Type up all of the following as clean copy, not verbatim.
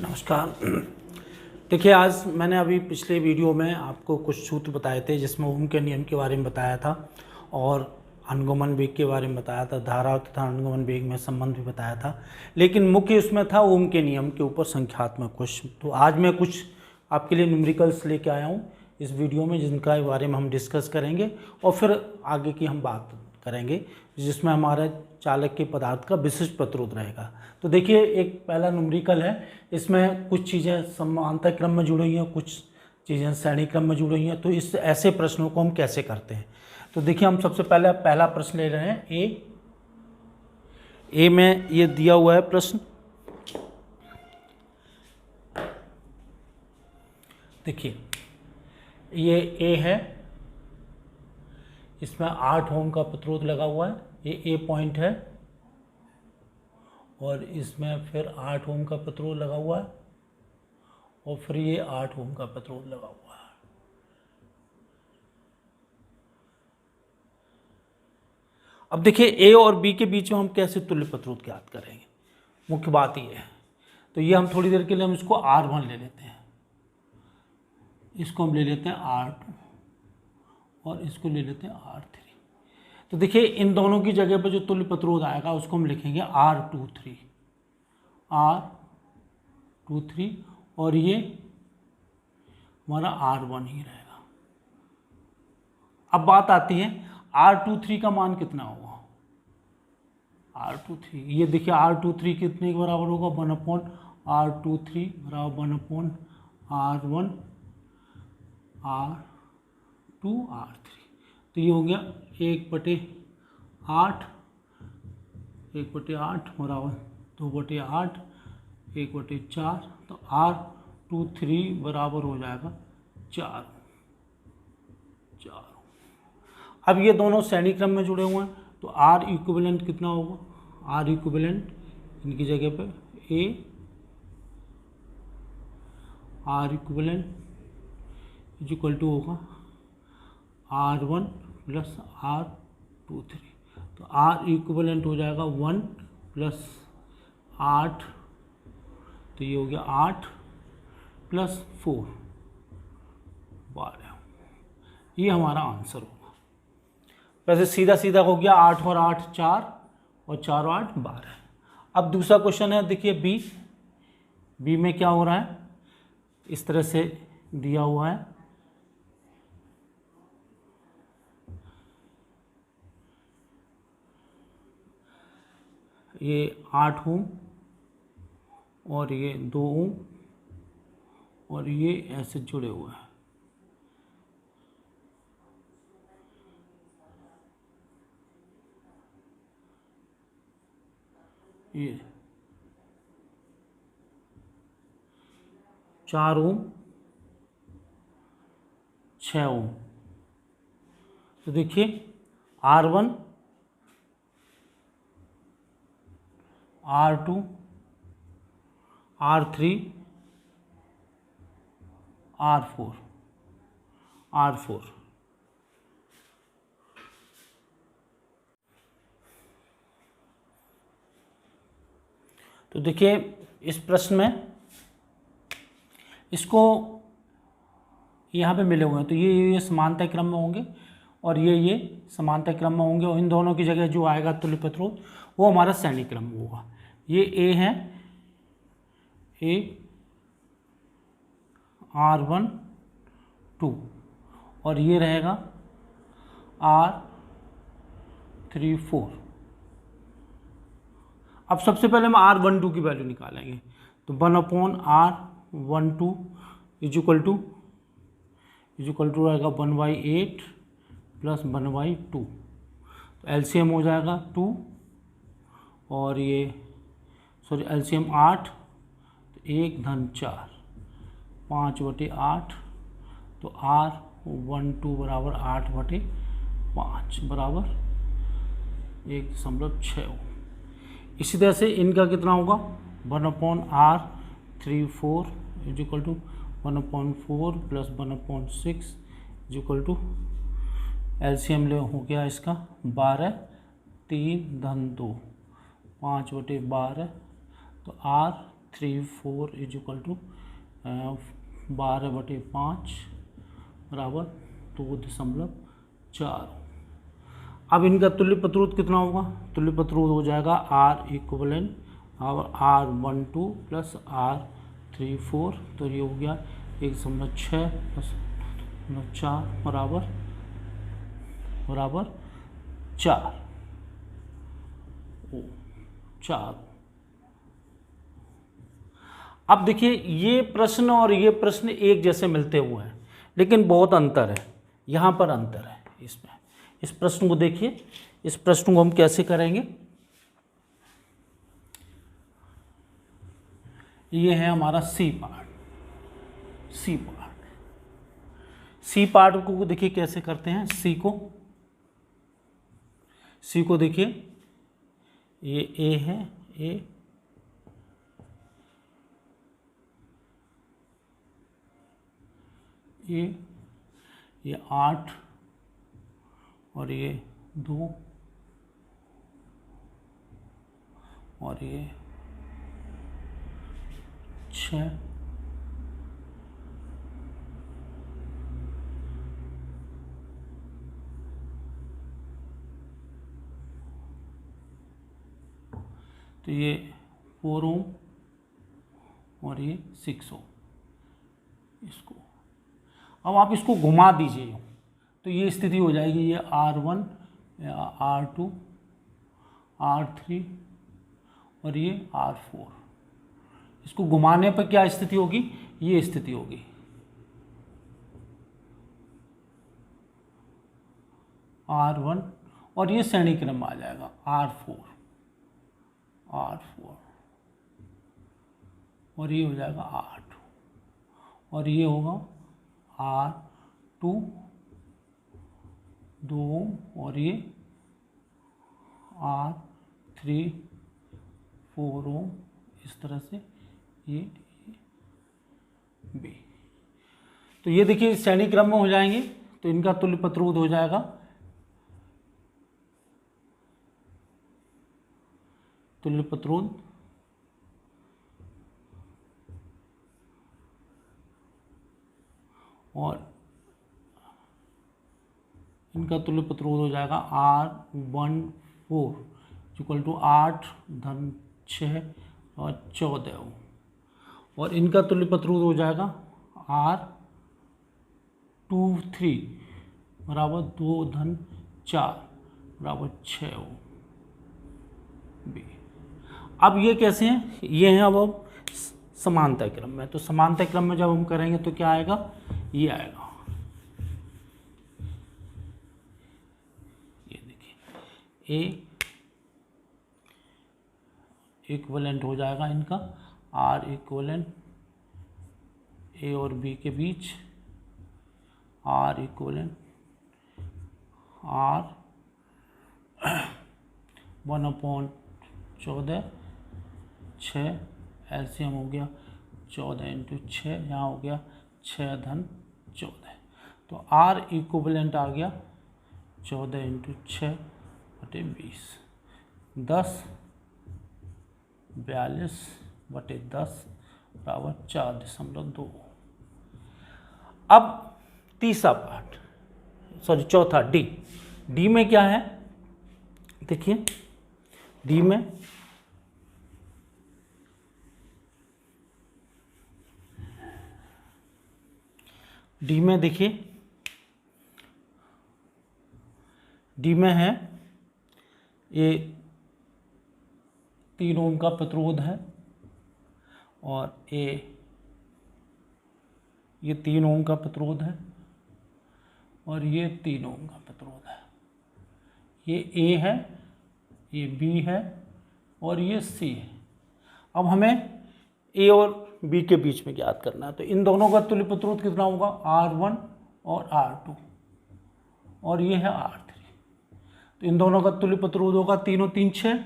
नमस्कार। देखिए, आज मैंने अभी पिछले वीडियो में आपको कुछ सूत्र बताए थे जिसमें ओम के नियम के बारे में बताया था और अनुगमन वेग के बारे में बताया था, धारा तथा अनुगमन वेग में संबंध भी बताया था। लेकिन मुख्य उसमें था ओम के नियम के ऊपर संख्यात्मक क्वेश्चन। तो आज मैं कुछ आपके लिए न्यूमेरिकल्स लेके आया हूँ इस वीडियो में, जिनका बारे में हम डिस्कस करेंगे और फिर आगे की हम बात करेंगे, जिसमें हमारा चालक के पदार्थ का विशिष्ट प्रतिरोध रहेगा। तो देखिए, एक पहला न्यूमेरिकल है। इसमें कुछ चीज़ें समांतर क्रम में जुड़ी हुई हैं, कुछ चीज़ें श्रेणी क्रम में जुड़ी हुई हैं। तो इस ऐसे प्रश्नों को हम कैसे करते हैं, तो देखिए, हम सबसे पहले पहला प्रश्न ले रहे हैं। ए में ये दिया हुआ है प्रश्न। देखिए, ये ए है, इसमें 8 ओम का प्रतिरोध लगा हुआ है। ये ए पॉइंट है और इसमें फिर 8 ओम का प्रतिरोध लगा हुआ है और फिर ये 8 ओम का प्रतिरोध लगा हुआ है। अब देखिए, ए और बी के बीच में हम कैसे तुल्य प्रतिरोध ज्ञात करेंगे, मुख्य बात ये है। तो ये हम थोड़ी देर के लिए हम इसको R1 ले लेते हैं, इसको हम ले लेते हैं R2 और इसको ले लेते हैं R3। तो देखिए, इन दोनों की जगह पर जो तुल्य प्रतिरोध आएगा उसको हम लिखेंगे R23 और ये हमारा R1 ही रहेगा। अब बात आती है R23 का मान कितना होगा। R23, ये देखिए R23 कितने के बराबर होगा, 1/R23 बराबर 1/R1 R2 R3। तो ये हो गया 1/8 बराबर 2/8 1/4। तो R23 बराबर हो जाएगा 4। अब ये दोनों श्रेणी क्रम में जुड़े हुए हैं, तो R इक्विवेलेंट कितना होगा। R इक्विवेलेंट इनकी जगह पे R equivalent is equal to होगा R1 प्लस R23। तो R इक्विवेलेंट हो जाएगा 1 प्लस 8, तो ये हो गया 8 प्लस 4 12। ये हमारा आंसर होगा। वैसे सीधा सीधा हो गया 8 और 8 4 और 4 और 8 12। अब दूसरा क्वेश्चन है, देखिए बी में क्या हो रहा है, इस तरह से दिया हुआ है। ये 8 ओम और ये 2 ओम और ये ऐसे जुड़े हुए हैं। ये 4 ओम 6 ओम। तो देखिए R1 R2 R3 R4। तो देखिए, इस प्रश्न में इसको यहाँ पे मिले हुए हैं, तो ये समांतर क्रम में होंगे और ये समांतर क्रम में होंगे और इन दोनों की जगह जो आएगा तुल्य प्रतिरोध वो हमारा श्रेणी क्रम में होगा। ये ए है, ए R1 2 और ये रहेगा R3 4। अब सबसे पहले हम R12 की वैल्यू निकालेंगे, तो 1/R12 इज इक्वल टू रहेगा 1/8 प्लस 1/2। तो एलसीएम हो जाएगा 2 और ये एलसीएम 8, तो 1 धन 4 5/8। तो R12 बराबर 8/5 बराबर 1.6। इसी तरह से इनका कितना होगा, 1/R34 is equal to 1/4 plus 1/6 is equal to LCM ले हो गया इसका 12 3 धन 2 5/12। तो R R34 is equal to 12/5 बराबर 2.4। अब इनका तुल्य प्रतिरोध कितना होगा? तुल्य प्रतिरोध हो जाएगा R equivalent R12 plus R34, तो ये हो गया 1.6 प्लस 4 बराबर 4। अब देखिए ये प्रश्न और ये प्रश्न एक जैसे मिलते हुए हैं, लेकिन बहुत अंतर है, यहाँ पर अंतर है इसमें। इस प्रश्न को देखिए, इस प्रश्न को हम कैसे करेंगे। ये है हमारा सी पार्ट को देखिए कैसे करते हैं। सी को देखिए, ये ए है, ये 8 और ये 2 और ये 6 तो ये 4 ओम और ये 6 ओम। इसको अब आप इसको घुमा दीजिए तो ये स्थिति हो जाएगी, ये R1 R2 R3 और ये R4। इसको घुमाने पर क्या स्थिति होगी? ये स्थिति होगी। R1 और ये श्रेणी क्रम में आ जाएगा R4 और ये हो जाएगा R2 और ये होगा R2 2 और ये R3 4 ओम, इस तरह से ये B। तो ये देखिए श्रेणी क्रम में हो जाएंगे, तो इनका तुल्य प्रतिरोध हो जाएगा तुल्य प्रतिरोध और इनका तुल्य प्रतिरोध हो जाएगा R14 इक्वल टू 8 धन 6 और 14 ओम, और इनका तुल्य प्रतिरोध हो जाएगा R23 बराबर 2 धन 4 बराबर 6 ओम B। अब ये कैसे हैं? ये हैं अब समानता क्रम में। तो समानता क्रम में जब हम करेंगे तो क्या आएगा? ये आएगा, ये देखिए A इक्विवेलेंट हो जाएगा इनका R इक्विवेलेंट A और B के बीच, R इक्विवेलेंट R 1/14 6 एलसीएम हो गया 14 इंटू 6, यहाँ हो गया 6 धन 14, तो R इक्विवेलेंट आ गया 14 इंटू 6 बटे 20, 10 42 बटे 10 बराबर 4.2। अब तीसरा पार्ट, चौथा डी में क्या है? देखिए डी में देखिए, डी में है ये 3 ओम का प्रतिरोध है और ये 3 ओम का प्रतिरोध है और ये 3 ओम का प्रतिरोध है। ये ए है, ये बी है और ये सी है। अब हमें ए और बी के बीच में ज्ञात करना है, तो इन दोनों का तुल्य प्रतिरोध कितना होगा? R1 और R2 और ये है R3। तो इन दोनों का तुल्य प्रतिरोध होगा 3 और 3 6,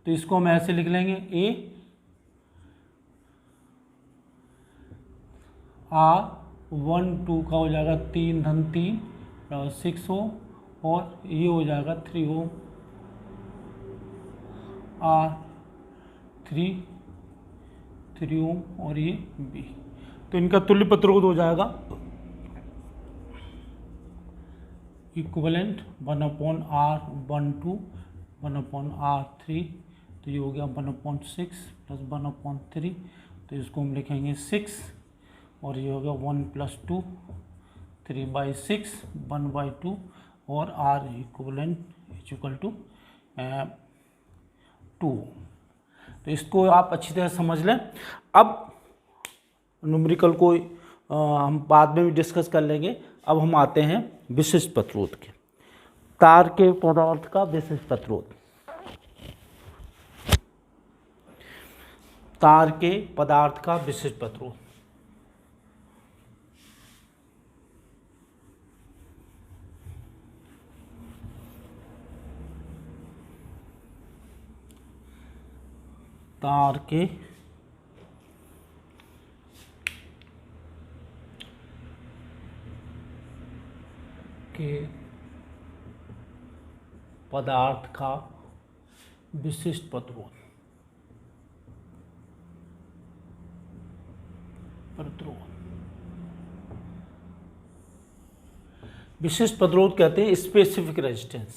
तो इसको हम ऐसे लिख लेंगे A R12 का हो जाएगा 3 धन 3 6 ओम और ये हो जाएगा 3 ओम R3 3 ओम और ये बी, तो इनका तुल्य प्रतिरोध हो जाएगा इक्विवेलेंट 1/R12 1/R3, तो ये हो गया 1/6 प्लस 1/3, तो इसको हम लिखेंगे 6, और ये हो गया 1 + 2 3/6 1/2, और R इक्विवेलेंट इक्वल टू 2। तो इसको आप अच्छी तरह समझ लें। अब न्यूमेरिकल को हम बाद में भी डिस्कस कर लेंगे। अब हम आते हैं विशिष्ट प्रतिरोध के, तार के पदार्थ का विशिष्ट प्रतिरोध। तार के पदार्थ का विशिष्ट प्रतिरोध, तार के पदार्थ का विशिष्ट प्रतिरोध। विशिष्ट प्रतिरोध कहते हैं specific resistance,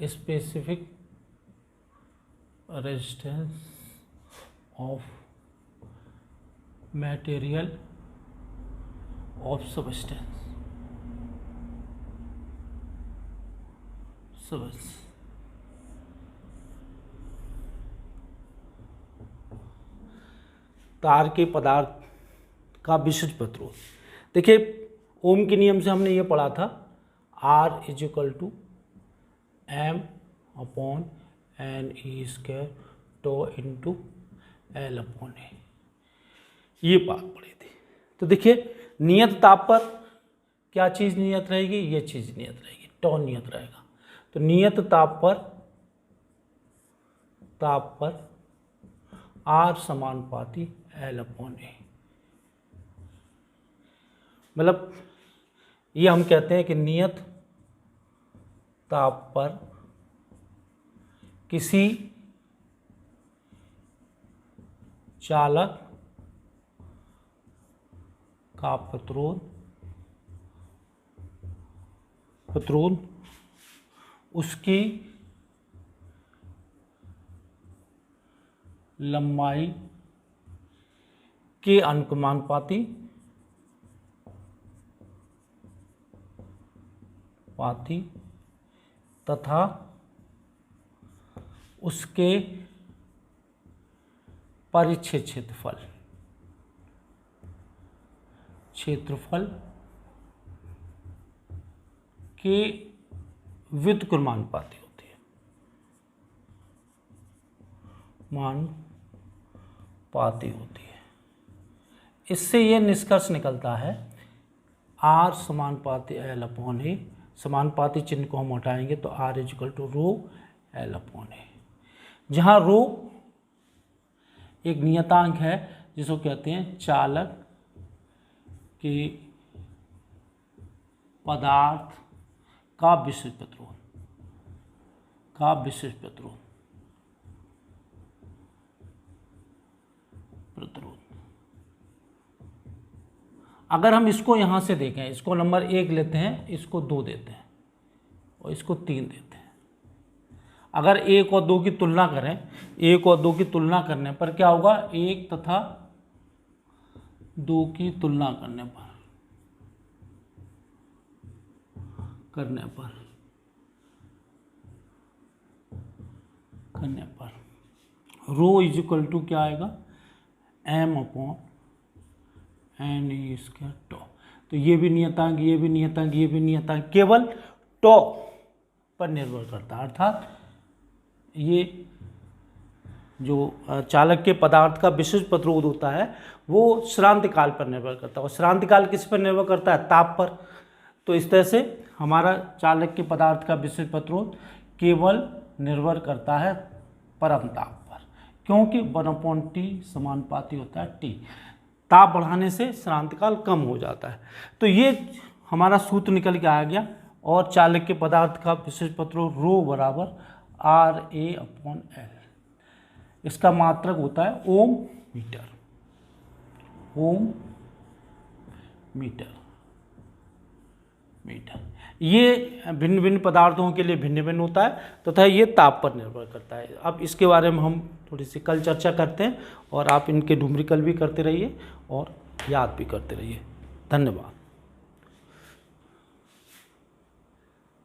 specific resistance of material of substance. तार के पदार्थ का विशिष्ट प्रतिरोध। देखिए ओम के नियम से हमने ये पढ़ा था, R = m/n/e² τ × L/A, ये बात पढ़ी थी। तो देखिए नियत ताप पर क्या चीज़ नियत रहेगी, ये चीज़ नियत रहेगी, τ नियत रहेगा। तो नियत ताप पर R समानुपाती L/A, मतलब ये हम कहते हैं कि नियत ताप पर किसी चालक का प्रतिरोध उसकी लंबाई के अनुपाती तथा उसके परिच्छेद क्षेत्रफल के व्युत्क्रमानुपाती होती है, मानुपाती होती है। इससे ये निष्कर्ष निकलता है R समानुपाती L/A, समानुपाती चिन्ह को हम हटाएंगे तो R = ρ/L/A, जहाँ ρ एक नियतांक है जिसको कहते हैं चालक के पदार्थ का विशिष्ट प्रतिरोध। अगर हम इसको यहाँ से देखें, इसको नंबर 1 लेते हैं, इसको 2 देते हैं और इसको 3 देते हैं। अगर 1 और 2 की तुलना करें, 1 और 2 की तुलना करने पर क्या होगा, 1 तथा 2 की तुलना करने पर ρ = क्या आएगा, m/n/e². तो ये भी नियतांक, ये भी नियतांक, ये भी नियतांक केवल τ पर निर्भर करता है। अर्थात ये जो चालक के पदार्थ का विशिष्ट प्रतिरोध होता है वो श्रांतिकाल पर निर्भर करता है, और श्रांतिकाल किस पर निर्भर करता है, ताप पर। तो इस तरह से हमारा चालक के पदार्थ का विशिष्ट प्रतिरोध केवल निर्भर करता है परम ताप पर, क्योंकि 1/T समानुपाती होता है T। ताप बढ़ाने से श्रांतिकाल कम हो जाता है। तो ये हमारा सूत्र निकल के आ गया, और चालक के पदार्थ का विशिष्ट प्रतिरोध ρ = RA/L। इसका मात्रक होता है ओम मीटर। ओम मीटर। ये भिन्न भिन्न पदार्थों के लिए भिन्न भिन्न होता है तथा ये ताप पर निर्भर करता है। अब इसके बारे में हम थोड़ी सी कल चर्चा करते हैं और आप इनके न्यूमेरिकल भी करते रहिए और याद भी करते रहिए। धन्यवाद।